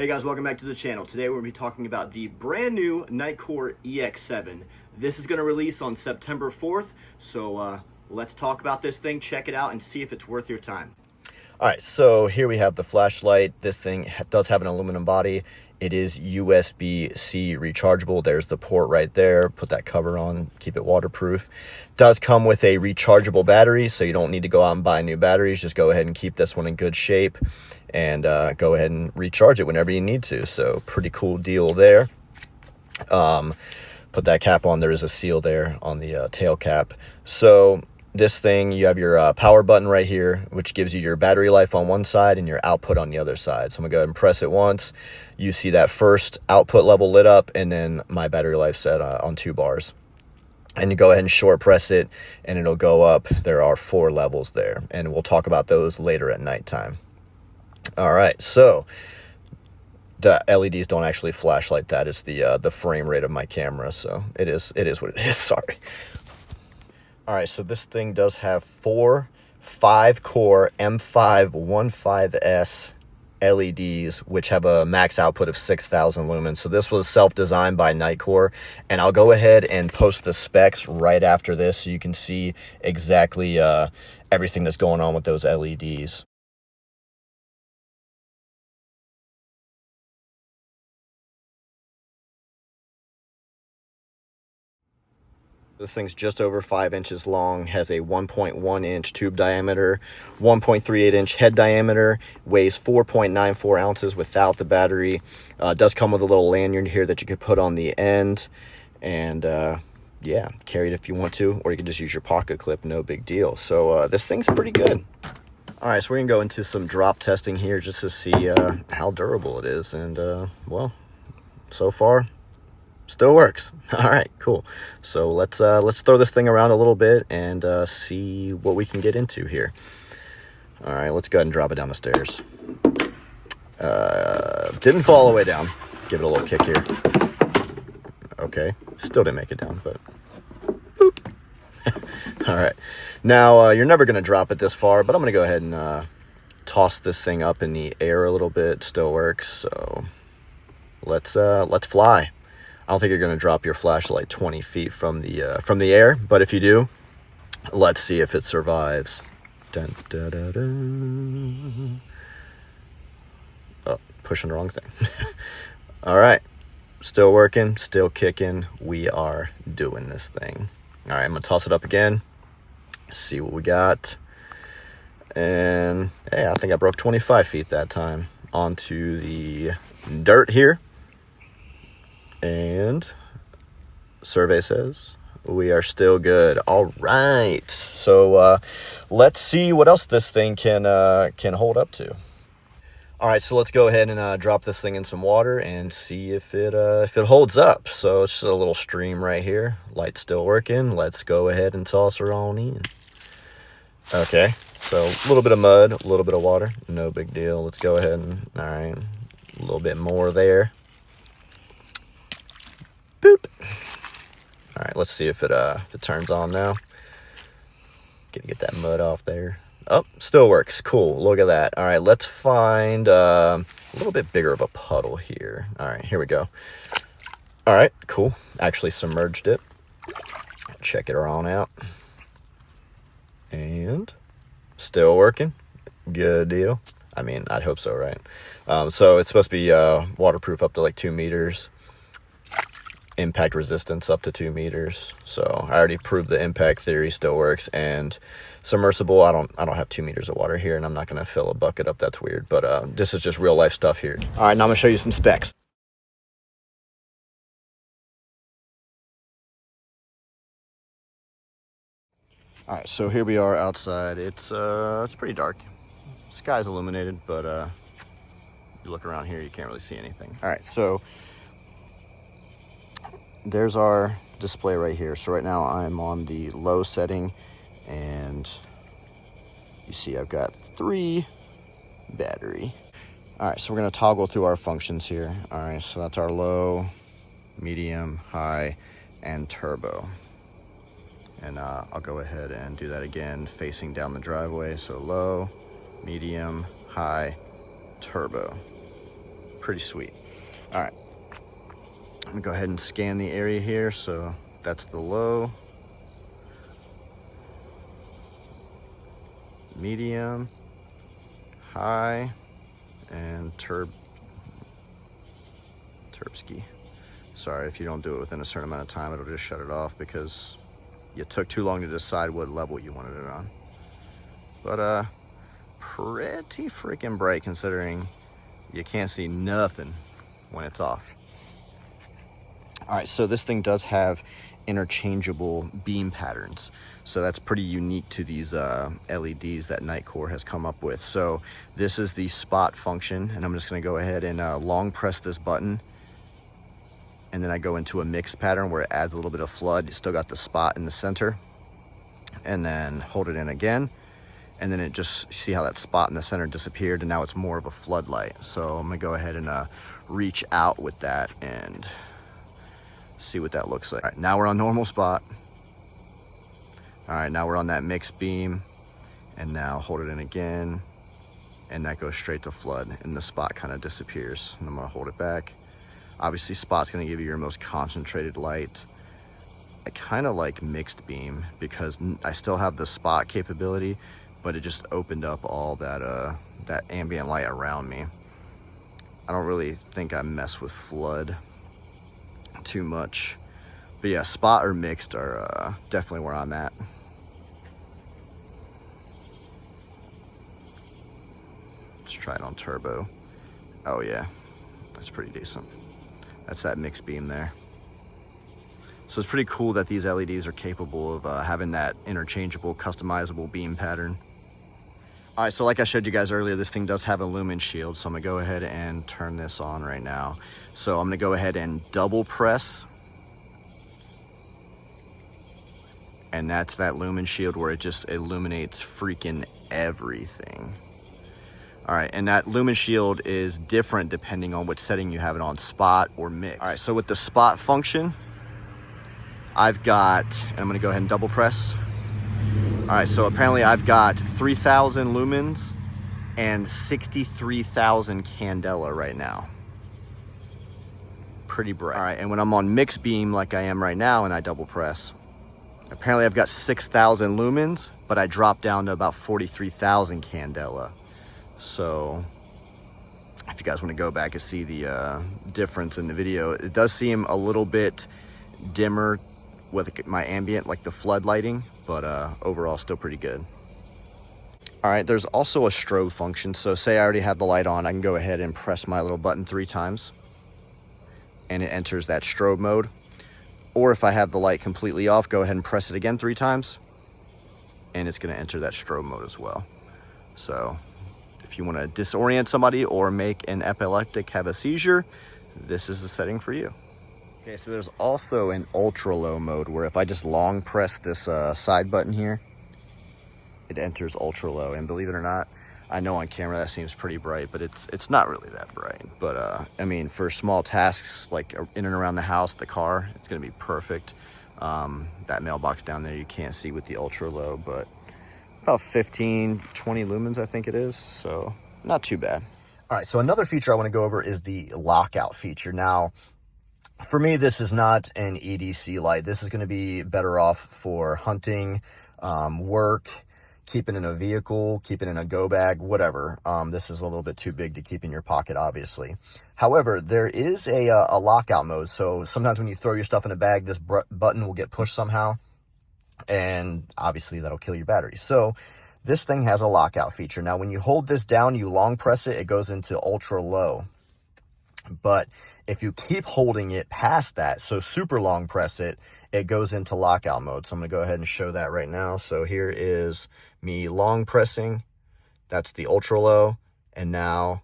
Hey guys, welcome back to the channel. Today we're going to be talking about the brand new Nitecore EX7. This is going to release on September 4th, so let's talk about this thing, check it out, and see if it's worth your time. All right, so here we have the flashlight. This thing does have an aluminum body. It is USB-C rechargeable. There's the port right there. Put that cover on, keep it waterproof. Does come with a rechargeable battery, so you don't need to go out and buy new batteries. Just go ahead and keep this one in good shape and go ahead and recharge it whenever you need to. So pretty cool deal there. Put that cap on. There is a seal there on the tail cap. So this thing, you have your power button right here, which gives you your battery life on one side and your output on the other side. So I'm gonna go ahead and press it once. You see that first output level lit up, and then my battery life set on 2 bars. And you go ahead and short press it and it'll go up. There are 4 levels there, and we'll talk about those later at nighttime. All right, so the LEDs don't actually flash like that. It's the frame rate of my camera, so it is what it is. Sorry. All right, so this thing does have 4 5-core M515S LEDs, which have a max output of 6,000 lumens. So this was self-designed by Nitecore, and I'll go ahead and post the specs right after this so you can see exactly everything that's going on with those LEDs. This thing's just over 5 inches long, has a 1.1 inch tube diameter, 1.38 inch head diameter, weighs 4.94 ounces without the battery. Does come with a little lanyard here that you could put on the end, and yeah, carry it if you want to, or you can just use your pocket clip, no big deal. So this thing's pretty good. All right, so we're gonna go into some drop testing here just to see how durable it is, and well, so far still works. All right, cool. So let's throw this thing around a little bit and see what we can get into here. All right, let's go ahead and drop it down the stairs. Didn't fall all the way down. Give it a little kick here. Okay, still didn't make it down, but boop. All right, now you're never gonna drop it this far, but I'm gonna go ahead and toss this thing up in the air a little bit. Still works. So let's fly. I don't think you're going to drop your flashlight 20 feet from the air, but if you do, let's see if it survives. Dun, da, da, da. Oh, pushing the wrong thing. All right, still working, still kicking. We are doing this thing. All right, I'm going to toss it up again, see what we got. And hey, I think I broke 25 feet that time. Onto the dirt here. And survey says we are still good. All right, so let's see what else this thing can hold up to. All right, so let's go ahead and drop this thing in some water and see if it holds up. So it's just a little stream right here. Light's still working. Let's go ahead and toss her on in. Okay, so a little bit of mud, a little bit of water, no big deal. Let's go ahead and, all right, a little bit more there. Boop. All right, let's see if it turns on now. Get that mud off there. Oh, still works. Cool. Look at that. All right, let's find a little bit bigger of a puddle here. All right, here we go. All right, cool. Actually submerged it. Check it on out. And still working. Good deal. I mean, I'd hope so, right? So it's supposed to be waterproof up to like 2 meters. Impact resistance up to 2 meters. So I already proved the impact theory still works. And submersible, I don't have 2 meters of water here, and I'm not going to fill a bucket up. That's weird, but this is just real life stuff here. All right, now I'm going to show you some specs. All right, so here we are outside. It's pretty dark. Sky's illuminated, but you look around here, you can't really see anything. All right, so there's our display right here. So right now I'm on the low setting, and you see I've got 3 battery. All right, so we're gonna toggle through our functions here. All right, so that's our low, medium, high, and turbo. And I'll go ahead and do that again, facing down the driveway. So low, medium, high, turbo. Pretty sweet. All right, I'm gonna go ahead and scan the area here. So that's the low, medium, high, and Terpsky. Sorry, if you don't do it within a certain amount of time, it'll just shut it off because you took too long to decide what level you wanted it on. But pretty freaking bright considering you can't see nothing when it's off. All right, so this thing does have interchangeable beam patterns. So that's pretty unique to these LEDs that Nitecore has come up with. So this is the spot function, and I'm just gonna go ahead and long press this button. And then I go into a mixed pattern where it adds a little bit of flood. You still got the spot in the center. And then hold it in again. And then it just, see how that spot in the center disappeared, and now it's more of a floodlight. So I'm gonna go ahead and reach out with that and see what that looks like. All right, now we're on normal spot. All right, now we're on that mixed beam, and now hold it in again, and that goes straight to flood, and the spot kind of disappears. And I'm gonna hold it back. Obviously, spot's gonna give you your most concentrated light. I kind of like mixed beam because I still have the spot capability, but it just opened up all that that ambient light around me. I don't really think I mess with flood too much, but yeah, spot or mixed are definitely where I'm at. Let's try it on turbo. Oh yeah, that's pretty decent. That's that mixed beam there. So it's pretty cool that these LEDs are capable of having that interchangeable, customizable beam pattern. All right, so like I showed you guys earlier, this thing does have a lumen shield. So I'm gonna go ahead and turn this on right now. So I'm gonna go ahead and double press. And that's that lumen shield where it just illuminates freaking everything. All right, and that lumen shield is different depending on which setting you have it on, spot or mix. All right, so with the spot function, I've got, and I'm gonna go ahead and double press. All right, so apparently I've got 3,000 lumens and 63,000 candela right now. Pretty bright. All right, and when I'm on mixed beam like I am right now and I double press, apparently I've got 6,000 lumens, but I dropped down to about 43,000 candela. So if you guys want to go back and see the difference in the video, it does seem a little bit dimmer with my ambient, like the flood lighting, but overall still pretty good. All right, there's also a strobe function. So say I already have the light on, I can go ahead and press my little button 3 times and it enters that strobe mode. Or if I have the light completely off, go ahead and press it again 3 times and it's gonna enter that strobe mode as well. So if you wanna disorient somebody or make an epileptic have a seizure, this is the setting for you. Okay, so there's also an ultra low mode where if I just long press this side button here, it enters ultra low. And believe it or not, I know on camera that seems pretty bright, but it's not really that bright. But I mean, for small tasks like in and around the house, the car, it's gonna be perfect. That mailbox down there you can't see with the ultra low, but about 15, 20 lumens I think it is, so not too bad. All right, so another feature I wanna go over is the lockout feature. Now, for me, this is not an EDC light. This is gonna be better off for hunting, work, keeping in a vehicle, keeping in a go bag, whatever. This is a little bit too big to keep in your pocket, obviously. However, there is a lockout mode. So sometimes when you throw your stuff in a bag, this button will get pushed somehow, and obviously that'll kill your battery. So this thing has a lockout feature. Now, when you hold this down, you long press it, it goes into ultra low. But if you keep holding it past that, so super long press it, it goes into lockout mode. So I'm gonna go ahead and show that right now. So here is me long pressing, that's the ultra low, and now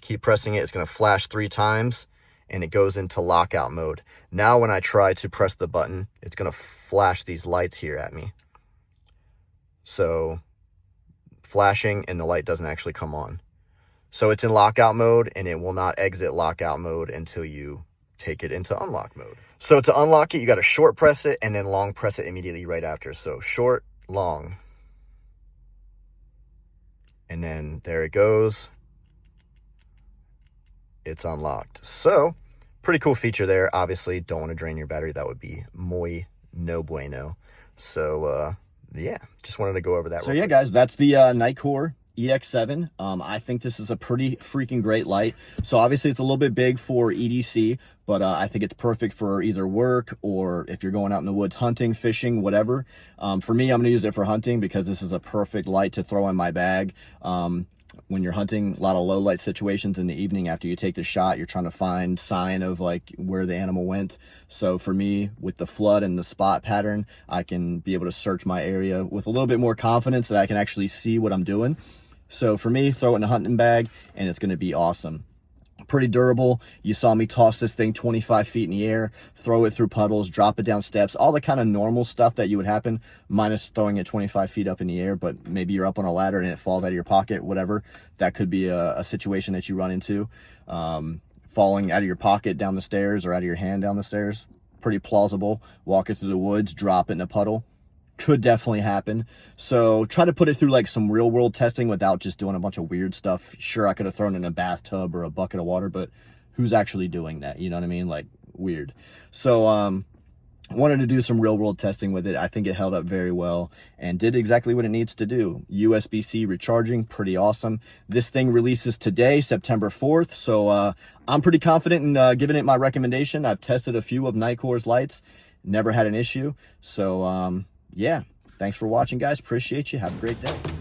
keep pressing it, it's gonna flash 3 times and it goes into lockout mode. Now when I try to press the button, it's gonna flash these lights here at me. So flashing and the light doesn't actually come on. So it's in lockout mode and it will not exit lockout mode until you take it into unlock mode. So to unlock it, you got to short press it and then long press it immediately right after. So short, long. And then there it goes. it's unlocked. So pretty cool feature there. Obviously don't want to drain your battery. That would be muy no bueno. So yeah, just wanted to go over that. So yeah, guys, that's the Nitecore EX7. I think this is a pretty freaking great light. So obviously it's a little bit big for EDC, but I think it's perfect for either work or if you're going out in the woods hunting, fishing, whatever. For me, I'm gonna use it for hunting because this is a perfect light to throw in my bag. When you're hunting, a lot of low light situations in the evening after you take the shot, you're trying to find sign of like where the animal went. So for me, with the flood and the spot pattern, I can be able to search my area with a little bit more confidence that I can actually see what I'm doing. So for me, throw it in a hunting bag and it's going to be awesome. Pretty durable. You saw me toss this thing 25 feet in the air, throw it through puddles, drop it down steps, all the kind of normal stuff that you would happen, minus throwing it 25 feet up in the air. But maybe you're up on a ladder and it falls out of your pocket, whatever. That could be a situation that you run into. Falling out of your pocket down the stairs or out of your hand down the stairs, pretty plausible. Walking through the woods, drop it in a puddle, could definitely happen. So try to put it through like some real world testing without just doing a bunch of weird stuff. Sure, I could have thrown it in a bathtub or a bucket of water, but who's actually doing that? You know what I mean? Like, weird. So wanted to do some real world testing with it. I think it held up very well and did exactly what it needs to do. USB-C recharging, pretty awesome. This thing releases today, September 4th. So I'm pretty confident in giving it my recommendation. I've tested a few of Nitecore's lights, never had an issue. So yeah, thanks for watching, guys. Appreciate you. Have a great day.